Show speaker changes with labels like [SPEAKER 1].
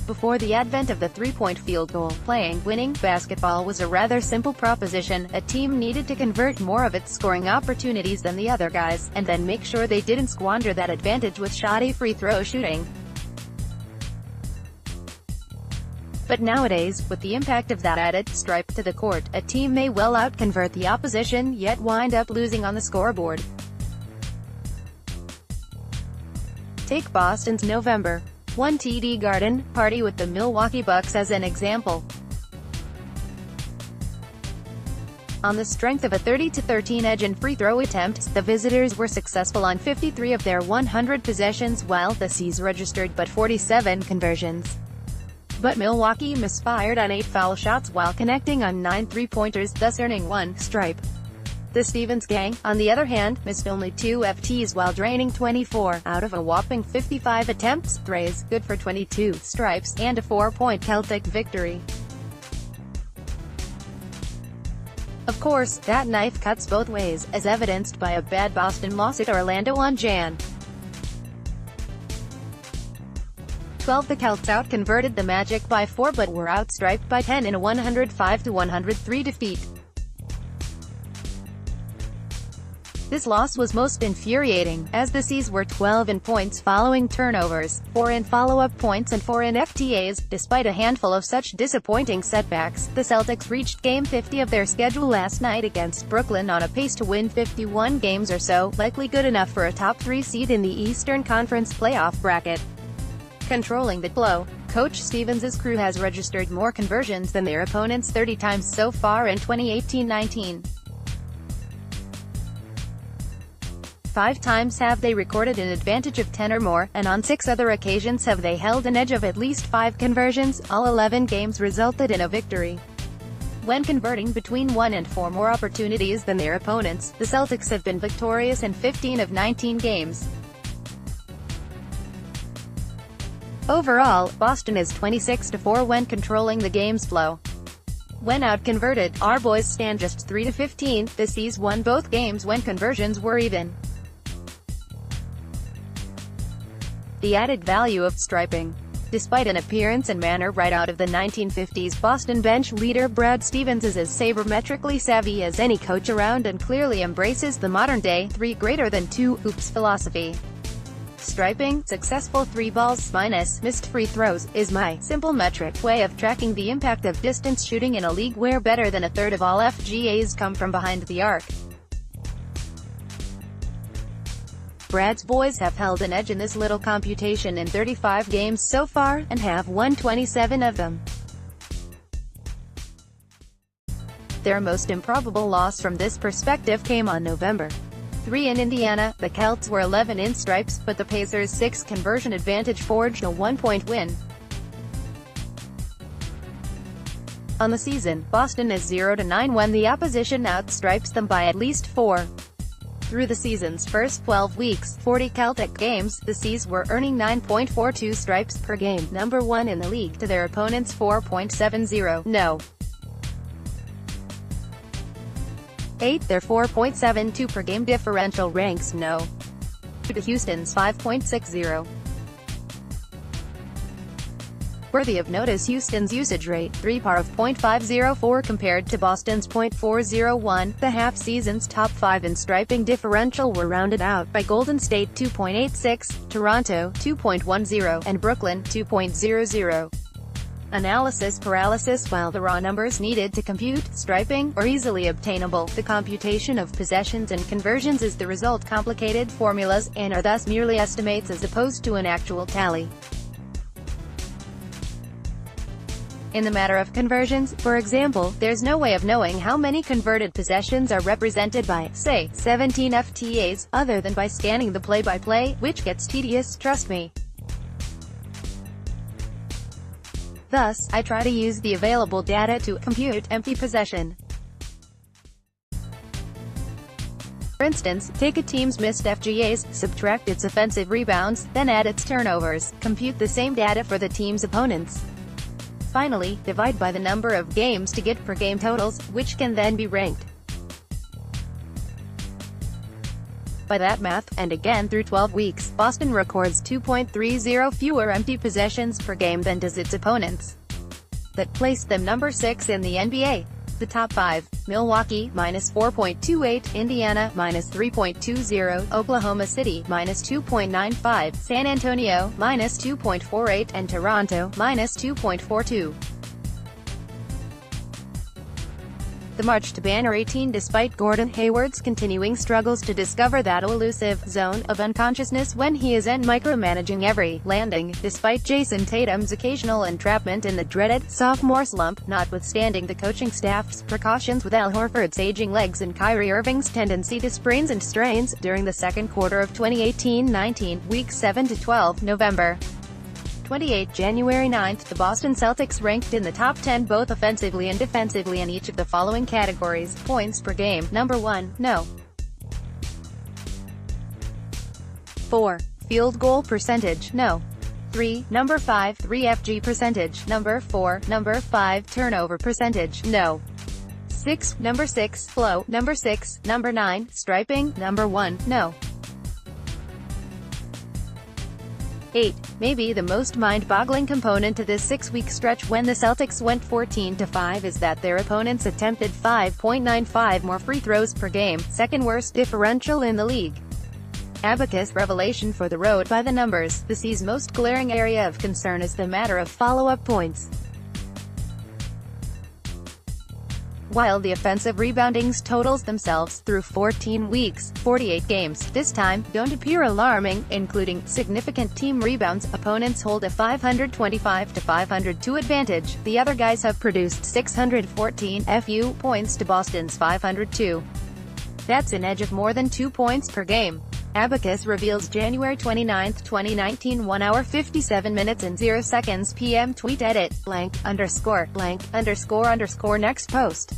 [SPEAKER 1] Before the advent of the three-point field goal, playing winning basketball was a rather simple proposition. A team needed to convert more of its scoring opportunities than the other guys, and then make sure they didn't squander that advantage with shoddy free throw shooting. But nowadays, with the impact of that added stripe to the court, a team may well out-convert the opposition, yet wind up losing on the scoreboard. Take Boston's November 1 TD Garden party with the Milwaukee Bucks as an example. On the strength of a 30-13 edge in free throw attempts, the visitors were successful on 53 of their 100 possessions, while the C's registered but 47 conversions. But Milwaukee misfired on 8 foul shots while connecting on 9 three-pointers, thus earning 1 stripe. The Stevens gang, on the other hand, missed only 2 FTs while draining 24 out of a whopping 55 attempts, threes, good for 22 stripes, and a 4-point Celtic victory. Of course, that knife cuts both ways, as evidenced by a bad Boston loss at Orlando on Jan. 12. The Celts out-converted the Magic by 4 but were outstriped by 10 in a 105-103 defeat. This loss was most infuriating, as the C's were 12 in points following turnovers, 4 in follow-up points and 4 in FTAs. Despite a handful of such disappointing setbacks, the Celtics reached Game 50 of their schedule last night against Brooklyn on a pace to win 51 games or so, likely good enough for a top 3 seed in the Eastern Conference playoff bracket. Controlling the flow, Coach Stevens' crew has registered more conversions than their opponents 30 times so far in 2018-19. 5 times have they recorded an advantage of 10 or more, and on 6 other occasions have they held an edge of at least 5 conversions. All 11 games resulted in a victory. When converting between 1 and 4 more opportunities than their opponents, the Celtics have been victorious in 15 of 19 games. Overall, Boston is 26-4 when controlling the game's flow. When out-converted, our boys stand just 3-15. The C's won both games when conversions were even. The added value of striping. Despite an appearance and manner right out of the 1950s, Boston bench leader Brad Stevens is as sabermetrically savvy as any coach around and clearly embraces the modern-day 3 greater than 2 hoops philosophy. Striping, successful 3 balls minus missed free throws, is my simple metric way of tracking the impact of distance shooting in a league where better than a third of all FGAs come from behind the arc. Brad's boys have held an edge in this little computation in 35 games so far, and have won 27 of them. Their most improbable loss from this perspective came on November 3 in Indiana. The Celts were 11 in stripes, but the Pacers' 6 conversion advantage forged a 1-point win. On the season, Boston is 0-9 when the opposition outstripes them by at least 4. Through the season's first 12 weeks, 40 Celtic games, the C's were earning 9.42 stripes per game, number 1 in the league, to their opponents' 4.70. No. 8. Their 4.72 per game differential ranks no. to Houston's 5.60. Worthy of notice, Houston's usage rate, 3 par of .504 compared to Boston's .401. The half-season's top 5 in striping differential were rounded out by Golden State 2.86, Toronto 2.10, and Brooklyn 2.00. Analysis paralysis. While the raw numbers needed to compute striping are easily obtainable, the computation of possessions and conversions is the result of complicated formulas, and are thus merely estimates as opposed to an actual tally. In the matter of conversions, for example, there's no way of knowing how many converted possessions are represented by, say, 17 FTAs, other than by scanning the play-by-play, which gets tedious, trust me. Thus, I try to use the available data to compute empty possession. For instance, take a team's missed FGAs, subtract its offensive rebounds, then add its turnovers, compute the same data for the team's opponents. Finally, divide by the number of games to get per-game totals, which can then be ranked. By that math, and again through 12 weeks, Boston records 2.30 fewer empty possessions per game than does its opponents. That placed them number 6 in the NBA. The top 5, Milwaukee, -4.28, Indiana, -3.20, Oklahoma City, -2.95, San Antonio, -2.48, and Toronto, -2.42. The march to banner 18 despite Gordon Hayward's continuing struggles to discover that elusive zone of unconsciousness when he isn't micromanaging every landing, despite Jason Tatum's occasional entrapment in the dreaded sophomore slump, notwithstanding the coaching staff's precautions with Al Horford's aging legs and Kyrie Irving's tendency to sprains and strains, during the second quarter of 2018-19, weeks 7 to 12, November 28, January 9, the Boston Celtics ranked in the top 10 both offensively and defensively in each of the following categories: points per game, number 1, no. 4. Field goal percentage, no. 3. Number 5, 3FG percentage, number 4. Number 5, turnover percentage, no. 6. Number 6, flow, number 6. Number 9, striping, number 1, no. 8. Maybe the most mind-boggling component to this 6-week stretch when the Celtics went 14-5 is that their opponents attempted 5.95 more free throws per game, second worst differential in the league. Abacus revelation for the road by the numbers. The C's most glaring area of concern is the matter of follow-up points. While the offensive reboundings totals themselves, through 14 weeks, 48 games, this time, don't appear alarming, including significant team rebounds, opponents hold a 525-502 advantage, the other guys have produced 614 FU points to Boston's 502. That's an edge of more than 2 points per game. Abacus reveals January 29, 2019 1 hour 57 minutes and 0 seconds PM tweet edit, ________ next post.